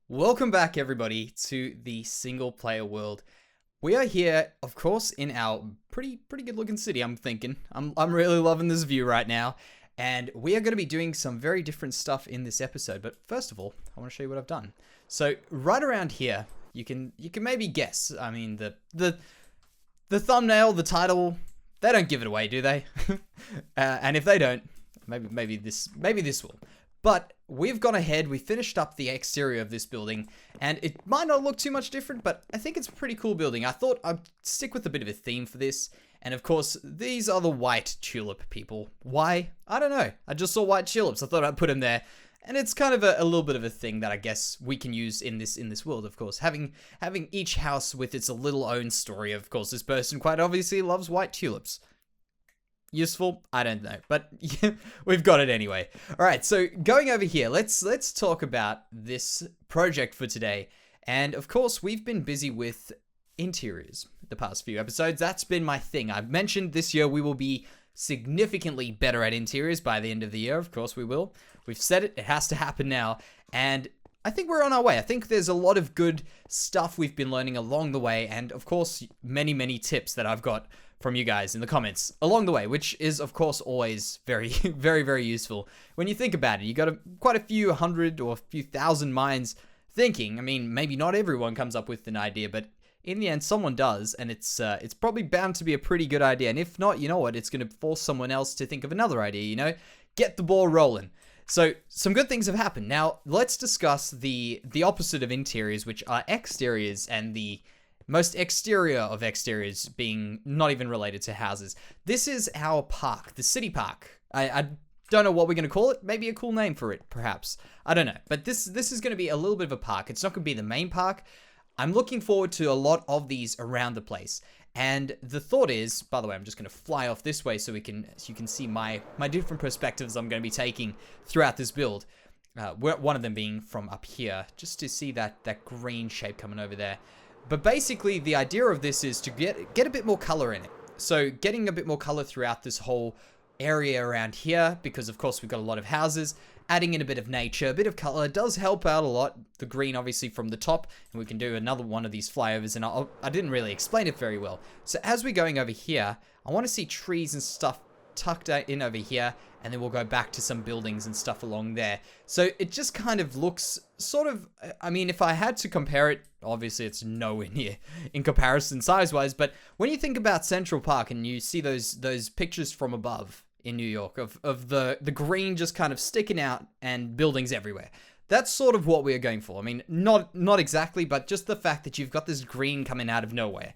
Welcome back, everybody, to the single player world. We are here, of course, in our pretty good looking city. I'm thinking. I'm really loving this view right now, and we are going to be doing some very different stuff in this episode. But first of all, I want to show you what I've done. So right around here, you can maybe guess. I mean, the thumbnail, the title, they don't give it away, do they? And if they don't, maybe this will. But we've gone ahead, we finished up the exterior of this building, and it might not look too much different, but I think it's a pretty cool building. I thought I'd stick with a bit of a theme for this, and of course, these are the white tulip people. Why? I don't know. I just saw white tulips, I thought I'd put them there, and it's kind of a little bit of a thing that I guess we can use in this world, of course. Having each house with its little own story, of course. This person quite obviously loves white tulips. Useful? I don't know, but yeah, we've got it anyway. All right, so going over here, let's talk about this project for today. And of course, we've been busy with interiors the past few episodes. That's been my thing. I've mentioned this year we will be significantly better at interiors by the end of the year. Of course we will. We've said it. It has to happen now. And I think we're on our way. I think there's a lot of good stuff we've been learning along the way. And of course, many tips that I've got from you guys in the comments along the way, which is of course always very useful. When you think about it, you got quite a few hundred or a few thousand minds thinking. I mean, maybe not everyone comes up with an idea, but in the end someone does, and it's probably bound to be a pretty good idea. And if not, you know what, it's going to force someone else to think of another idea, you know, get the ball rolling. So some good things have happened. Now let's discuss the opposite of interiors, which are exteriors, and the most exterior of exteriors being not even related to houses. This is our park, the city park. I don't know what we're going to call it. Maybe a cool name for it, perhaps. I don't know. But this is going to be a little bit of a park. It's not going to be the main park. I'm looking forward to a lot of these around the place. And the thought is, by the way, I'm just going to fly off this way so you can see my different perspectives I'm going to be taking throughout this build. One of them being from up here, just to see that green shape coming over there. But basically, the idea of this is to get a bit more color in it. So getting a bit more color throughout this whole area around here, because of course we've got a lot of houses, adding in a bit of nature, a bit of color does help out a lot. The green obviously from the top, and we can do another one of these flyovers, and I didn't really explain it very well. So as we're going over here, I want to see trees and stuff tucked in over here, and then we'll go back to some buildings and stuff along there. So it just kind of looks sort of, I mean, if I had to compare it, obviously it's nowhere near in comparison size-wise, but when you think about Central Park and you see those pictures from above in New York of the green just kind of sticking out and buildings everywhere, that's sort of what we're going for. I mean, not exactly, but just the fact that you've got this green coming out of nowhere.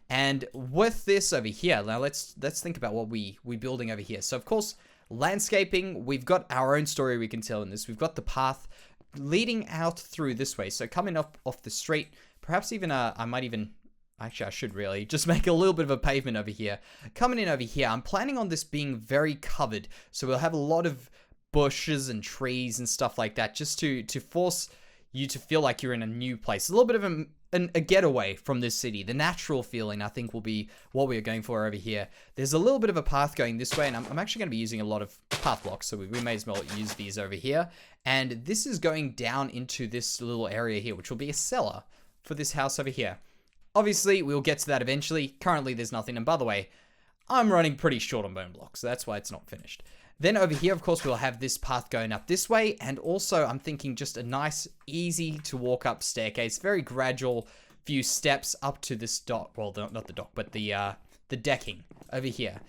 And with this over here, now let's think about what we building over here. So of course, landscaping, we've got our own story we can tell in this. We've got the path leading out through this way. So coming up off the street, perhaps even I should really just make a little bit of a pavement over here. Coming in over here, I'm planning on this being very covered. So we'll have a lot of bushes and trees and stuff like that, just to force you to feel like you're in a new place. A little bit of a getaway from this city. The natural feeling, I think, will be what we are going for over here. There's a little bit of a path going this way, and I'm actually going to be using a lot of path blocks, so we may as well use these over here. And this is going down into this little area here, which will be a cellar for this house over here. Obviously, we'll get to that eventually. Currently, there's nothing, and by the way, I'm running pretty short on bone blocks, so that's why it's not finished. Then over here, of course, we'll have this path going up this way. And also, I'm thinking just a nice, easy to walk up staircase. Very gradual few steps up to this dock. Well, not the dock, but the decking over here.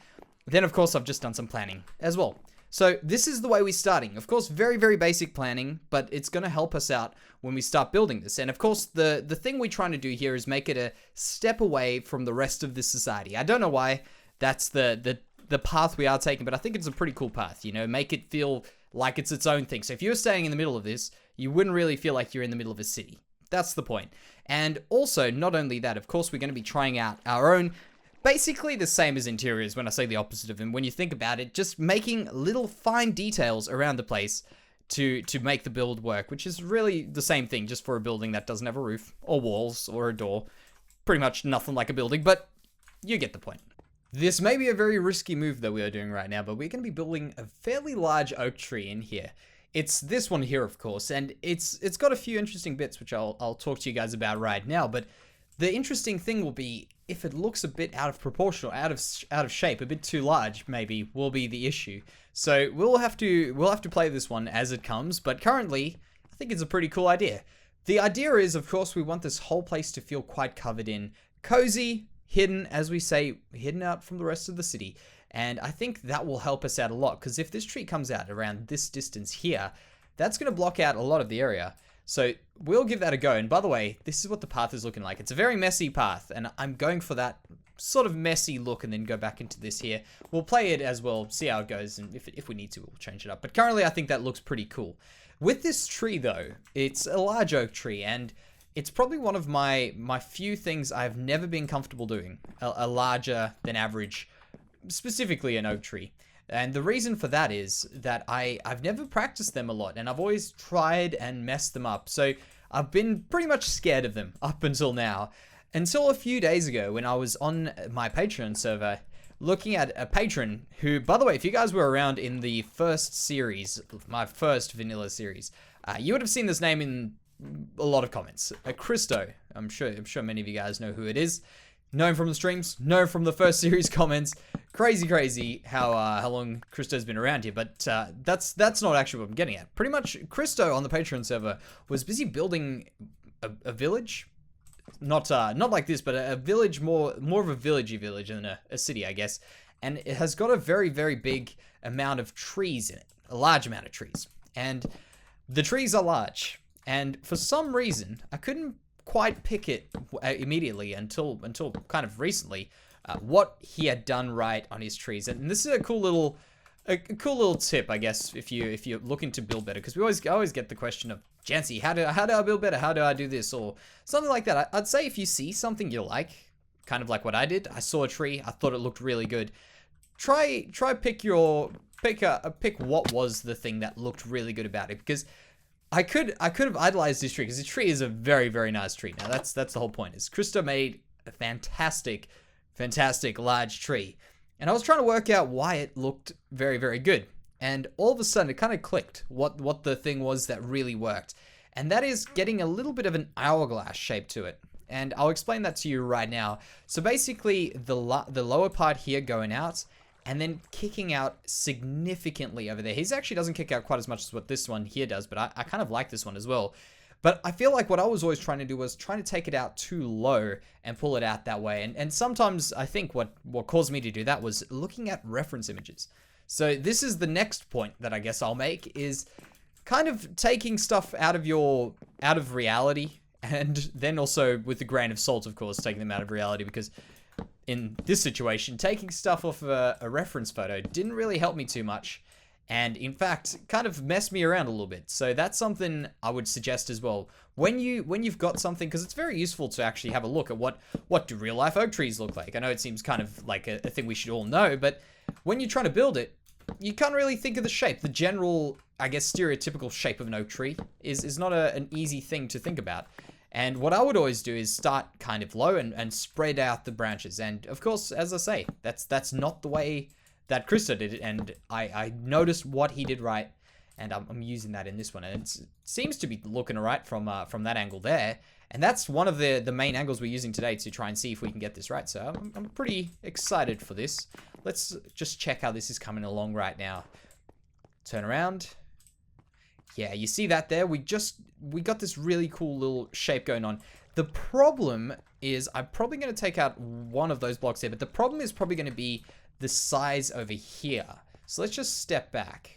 Then, of course, I've just done some planning as well. So this is the way we're starting. Of course, very basic planning, but it's going to help us out when we start building this. And of course, the thing we're trying to do here is make it a step away from the rest of the society. I don't know why that's the path we are taking, but I think it's a pretty cool path, you know, make it feel like it's its own thing. So if you were staying in the middle of this, you wouldn't really feel like you're in the middle of a city. That's the point. And also, not only that, of course, we're going to be trying out our own, basically the same as interiors when I say the opposite of them. When you think about it, just making little fine details around the place to make the build work, which is really the same thing, just for a building that doesn't have a roof or walls or a door. Pretty much nothing like a building, but you get the point. This may be a very risky move that we are doing right now, but we're going to be building a fairly large oak tree in here. It's this one here, of course, and it's got a few interesting bits which I'll talk to you guys about right now. But the interesting thing will be if it looks a bit out of proportion, or out of shape, a bit too large, maybe will be the issue. So we'll have to play this one as it comes. But currently, I think it's a pretty cool idea. The idea is, of course, we want this whole place to feel quite covered in cozy, hidden, as we say, hidden out from the rest of the city. And I think that will help us out a lot, because if this tree comes out around this distance here, that's going to block out a lot of the area. So we'll give that a go. And by the way, this is what the path is looking like. It's a very messy path, and I'm going for that sort of messy look and then go back into this here. We'll play it as well, see how it goes, and if we need to, we'll change it up. But currently, I think that looks pretty cool. With this tree, though, it's a large oak tree, and it's probably one of my few things I've never been comfortable doing. A larger than average, specifically an oak tree. And the reason for that is that I've never practiced them a lot, and I've always tried and messed them up. So I've been pretty much scared of them up until now. Until a few days ago when I was on my Patreon server looking at a patron who, by the way, if you guys were around in the first series, my first vanilla series, you would have seen this name in a lot of comments. Christo. I'm sure many of you guys know who it is. Known from the streams, known from the first series comments. Crazy how long Christo's been around here, but that's not actually what I'm getting at. Pretty much, Christo on the Patreon server was busy building a village, not like this, but a village, more of a villagey village than a city, I guess. And it has got a very big amount of trees in it, a large amount of trees, and the trees are large. And for some reason, I couldn't quite pick it immediately until kind of recently what he had done right on his trees. And this is a cool little tip, I guess, if you're looking to build better, because I always get the question of, Jansey, how do I build better? How do I do this, or something like that? I'd say if you see something you like, kind of like what I did, I saw a tree, I thought it looked really good. Try pick what was the thing that looked really good about it, because I could have idolized this tree, because this tree is a very nice tree. Now that's the whole point. Is Christo made a fantastic large tree, and I was trying to work out why it looked very good. And all of a sudden, it kind of clicked what the thing was that really worked, and that is getting a little bit of an hourglass shape to it. And I'll explain that to you right now. So basically, the lower part here going out, and then kicking out significantly over there. He actually doesn't kick out quite as much as what this one here does, but I kind of like this one as well. But I feel like what I was always trying to do was trying to take it out too low and pull it out that way. And sometimes I think what caused me to do that was looking at reference images. So this is the next point that I guess I'll make, is kind of taking stuff out of reality, and then also with a grain of salt, of course, taking them out of reality, because in this situation, taking stuff off a reference photo didn't really help me too much, and in fact, kind of messed me around a little bit. So that's something I would suggest as well. When you've got something, because it's very useful to actually have a look at what do real life oak trees look like. I know it seems kind of like a thing we should all know, but when you're trying to build it, you can't really think of the shape. The general, I guess, stereotypical shape of an oak tree is not an easy thing to think about. And what I would always do is start kind of low and spread out the branches. And of course, as I say, that's not the way that Christo did it. And I noticed what he did right, and I'm using that in this one. And it seems to be looking all right from that angle there. And that's one of the main angles we're using today to try and see if we can get this right. So I'm pretty excited for this. Let's just check how this is coming along right now. Turn around. Yeah, you see that there? We got this really cool little shape going on. The problem is I'm probably going to take out one of those blocks there, but the problem is probably going to be the size over here. So let's just step back.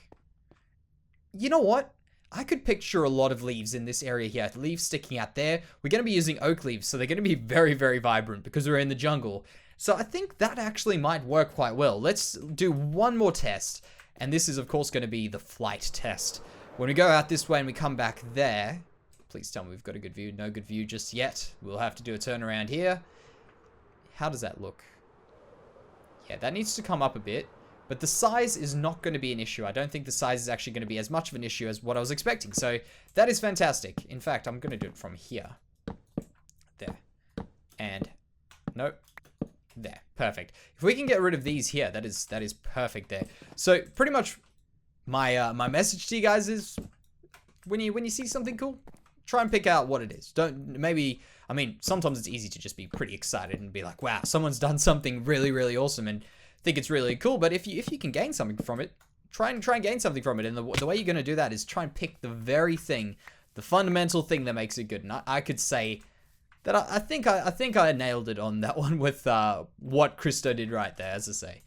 You know what? I could picture a lot of leaves in this area here. Leaves sticking out there. We're going to be using oak leaves, so they're going to be very vibrant because we're in the jungle. So I think that actually might work quite well. Let's do one more test. And this is, of course, going to be the flight test. When we go out this way and we come back there, please tell me we've got a good view. No good view just yet. We'll have to do a turn around here. How does that look? Yeah, that needs to come up a bit. But the size is not going to be an issue. I don't think the size is actually going to be as much of an issue as what I was expecting. So that is fantastic. In fact, I'm going to do it from here. There. And nope. There. Perfect. If we can get rid of these here, that is perfect there. So pretty much my message to you guys is, when you see something cool, try and pick out what it is. Don't maybe I mean, sometimes it's easy to just be pretty excited and be like, wow, someone's done something really, really awesome and think it's really cool. But if you can gain something from it, try and gain something from it. And the way you're going to do that is try and pick the very thing, the fundamental thing that makes it good. And I could say that I think I nailed it on that one with what Christo did right there, as I say.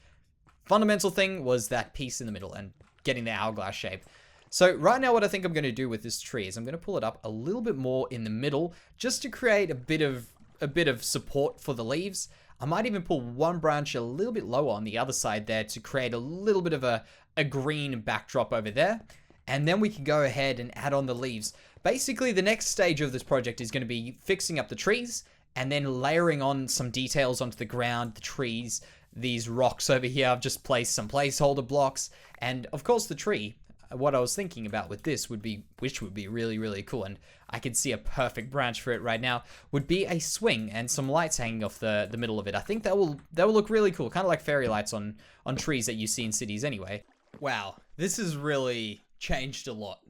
Fundamental thing was that piece in the middle and getting the hourglass shape. So right now what I think I'm going to do with this tree is I'm going to pull it up a little bit more in the middle just to create a bit of support for the leaves. I might even pull one branch a little bit lower on the other side there to create a little bit of a green backdrop over there. And then we can go ahead and add on the leaves. Basically, the next stage of this project is going to be fixing up the trees and then layering on some details onto the ground, the trees, these rocks over here. I've just placed some placeholder blocks, and of course the tree. What I was thinking about with this would be, which would be really, really cool, and I could see a perfect branch for it right now, would be a swing and some lights hanging off the middle of it. I think that will look really cool, kind of like fairy lights on trees that you see in cities anyway. Wow, this has really changed a lot.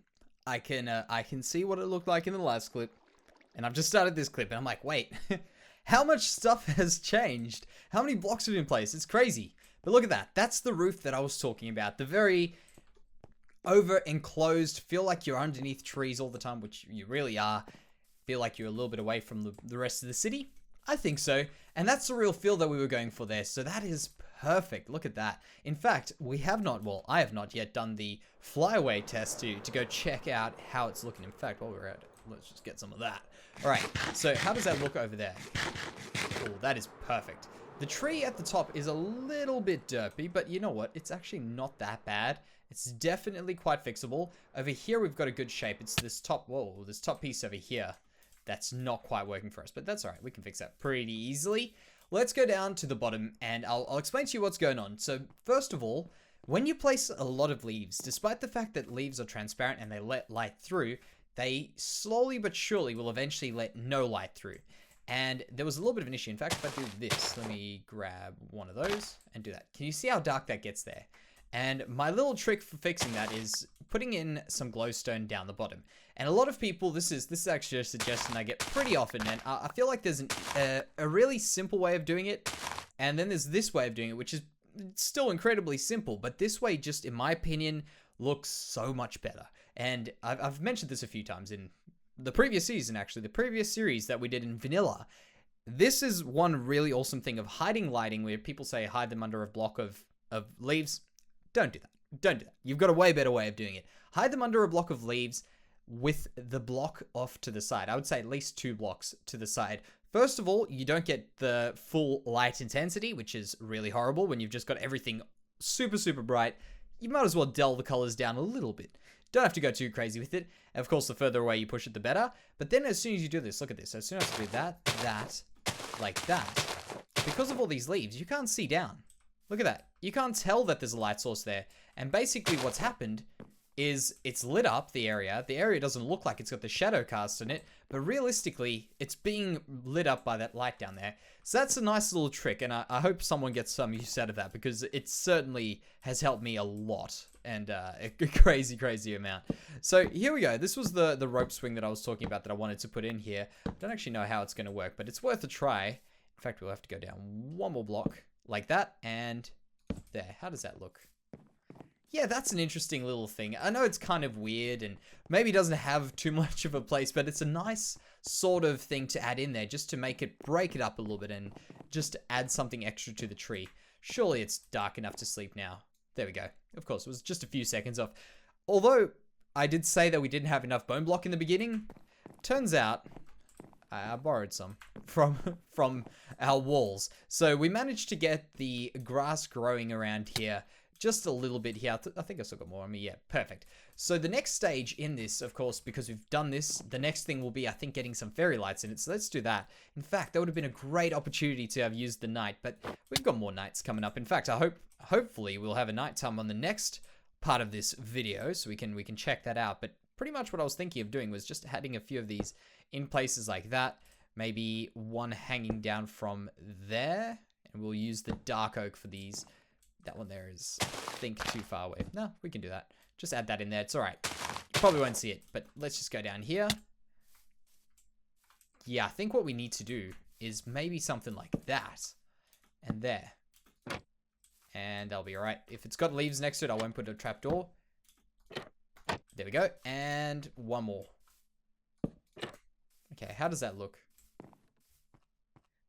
I can see what it looked like in the last clip, and I've just started this clip, and I'm like, wait, how much stuff has changed? How many blocks have been placed? It's crazy. But look at that. That's the roof that I was talking about. The very over enclosed, feel like you're underneath trees all the time, which you really are. Feel like you're a little bit away from the rest of the city. I think so. And that's the real feel that we were going for there. So that is perfect. Look at that. In fact, I have not yet done the flyaway test to go check out how it's looking. In fact, while we're at it, let's just get some of that. All right. So how does that look over there? Oh, that is perfect. The tree at the top is a little bit derpy, but you know what? It's actually not that bad. It's definitely quite fixable. Over here, we've got a good shape. It's this top piece over here that's not quite working for us, but that's all right. We can fix that pretty easily. Let's go down to the bottom, and I'll explain to you what's going on. So first of all, when you place a lot of leaves, despite the fact that leaves are transparent and they let light through, they slowly but surely will eventually let no light through. And there was a little bit of an issue. In fact, if I do this, let me grab one of those and do that. Can you see how dark that gets there? And my little trick for fixing that is putting in some glowstone down the bottom. And a lot of people, this is actually a suggestion I get pretty often, and I feel like there's a really simple way of doing it, and then there's this way of doing it, which is still incredibly simple, but this way just, in my opinion, looks so much better. And I've mentioned this a few times in the previous season, actually, the previous series that we did in vanilla. This is one really awesome thing of hiding lighting, where people say hide them under a block of leaves. Don't do that. Don't do that. You've got a way better way of doing it. Hide them under a block of leaves with the block off to the side. I would say at least 2 blocks to the side. First of all, you don't get the full light intensity, which is really horrible when you've just got everything super, super bright. You might as well dull the colors down a little bit. Don't have to go too crazy with it. And of course, the further away you push it, the better. But then as soon as you do this, look at this. As soon as I do that, like that, because of all these leaves, you can't see down. Look at that. You can't tell that there's a light source there. And basically what's happened is it's lit up the area. The area doesn't look like it's got the shadow cast in it, but realistically, it's being lit up by that light down there. So that's a nice little trick, and I hope someone gets some use out of that, because it certainly has helped me a lot, and a crazy, crazy amount. So here we go. This was the rope swing that I was talking about that I wanted to put in here. I don't actually know how it's going to work, but it's worth a try. In fact, we'll have to go down one more block like that, and there. How does that look? Yeah, that's an interesting little thing. I know it's kind of weird and maybe doesn't have too much of a place, but it's a nice sort of thing to add in there just to break it up a little bit and just add something extra to the tree. Surely it's dark enough to sleep now. There we go. Of course, it was just a few seconds off. Although I did say that we didn't have enough bone block in the beginning, turns out I borrowed some from our walls. So we managed to get the grass growing around here just a little bit here. I think I still got more on me. Yeah, perfect. So the next stage in this, of course, because we've done this, the next thing will be, I think, getting some fairy lights in it. So let's do that. In fact, that would have been a great opportunity to have used the night, but we've got more nights coming up. In fact, hopefully we'll have a nighttime on the next part of this video, so we can check that out. But pretty much what I was thinking of doing was just adding a few of these in places like that. Maybe one hanging down from there, and we'll use the dark oak for these. That one there is, I think, too far away. No, we can do that. Just add that in there. It's all right. You probably won't see it, but let's just go down here. Yeah, I think what we need to do is maybe something like that. And there. And that'll be all right. If it's got leaves next to it, I won't put a trapdoor. There we go. And one more. Okay, how does that look?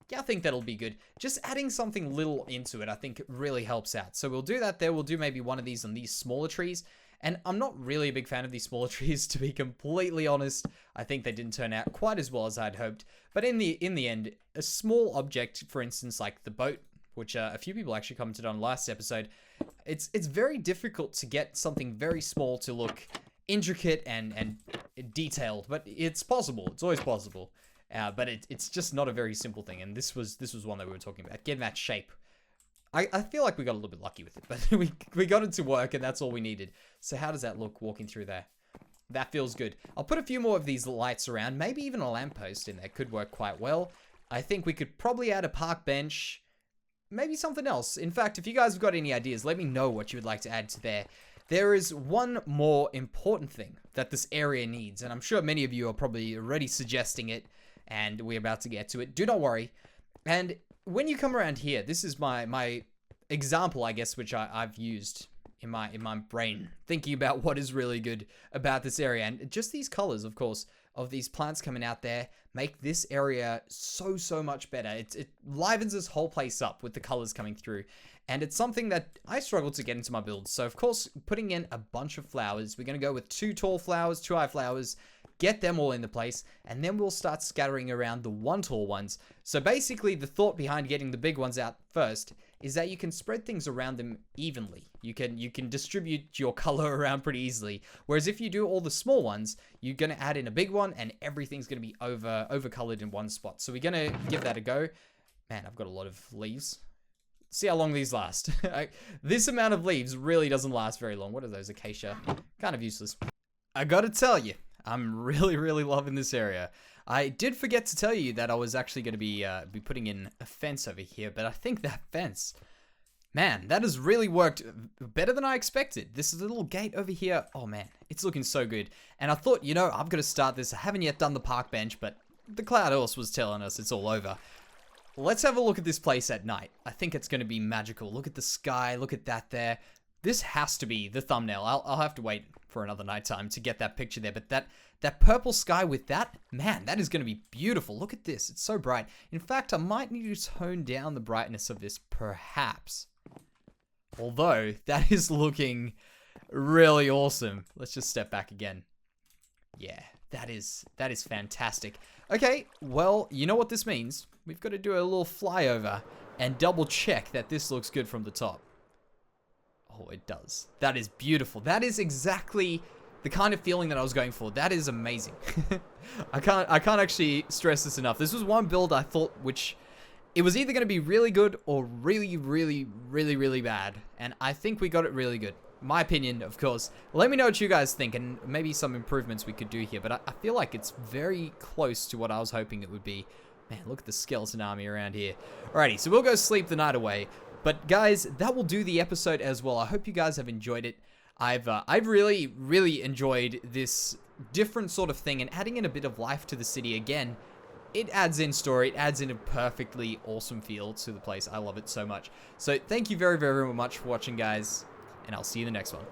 Yeah, I think that'll be good. Just adding something little into it, I think really helps out. So we'll do that there. We'll do maybe one of these on these smaller trees. And I'm not really a big fan of these smaller trees, to be completely honest. I think they didn't turn out quite as well as I'd hoped. But in the end, a small object, for instance, like the boat, which a few people actually commented on last episode, it's very difficult to get something very small to look intricate and detailed. But it's possible. It's always possible. But it's just not a very simple thing. And this was one that we were talking about, getting that shape. I feel like we got a little bit lucky with it, but we got it to work, and that's all we needed. So how does that look walking through there? That feels good. I'll put a few more of these lights around. Maybe even a lamppost in there could work quite well. I think we could probably add a park bench. Maybe something else. In fact, if you guys have got any ideas, let me know what you would like to add to there. There is one more important thing that this area needs, and I'm sure many of you are probably already suggesting it, and we're about to get to it. Do not worry. And when you come around here, this is my example, I guess, which I've used in my brain, thinking about what is really good about this area. And just these colors, of course, of these plants coming out there make this area so much better. It livens this whole place up with the colors coming through. And it's something that I struggle to get into my builds. So, of course, putting in a bunch of flowers, we're going to go with 2 tall flowers, 2 high flowers, get them all in the place, and then we'll start scattering around the 1 tall ones. So basically, the thought behind getting the big ones out first is that you can spread things around them evenly. You can distribute your color around pretty easily. Whereas if you do all the small ones, you're going to add in a big one, and everything's going to be over-colored in one spot. So we're going to give that a go. Man, I've got a lot of leaves. See how long these last. This amount of leaves really doesn't last very long. What are those? Acacia. Kind of useless. I gotta tell you, I'm really loving this area. I did forget to tell you that I was actually going to be putting in a fence over here, but I think that fence, man, that has really worked better than I expected. This little gate over here, oh man, it's looking so good. And I thought, you know, I've got to start this. I haven't yet done the park bench, but the cloud horse was telling us it's all over. Let's have a look at this place at night. I think it's going to be magical. Look at the sky. Look at that there. This has to be the thumbnail. I'll have to wait for another nighttime to get that picture there. But that purple sky with that, man, that is going to be beautiful. Look at this. It's so bright. In fact, I might need to tone down the brightness of this, perhaps. Although, that is looking really awesome. Let's just step back again. Yeah, that is fantastic. Okay, well, you know what this means. We've got to do a little flyover and double check that this looks good from the top. Oh, it does. That is beautiful. That is exactly the kind of feeling that I was going for. That is amazing. I can't actually stress this enough. This was one build I thought which it was either going to be really good or really bad. And I think we got it really good. My opinion, of course. Let me know what you guys think and maybe some improvements we could do here. But I feel like it's very close to what I was hoping it would be. Man, look at the skeleton army around here. Alrighty, so we'll go sleep the night away. But guys, that will do the episode as well. I hope you guys have enjoyed it. I've really enjoyed this different sort of thing and adding in a bit of life to the city again. It adds in story. It adds in a perfectly awesome feel to the place. I love it so much. So thank you very much for watching, guys. And I'll see you in the next one.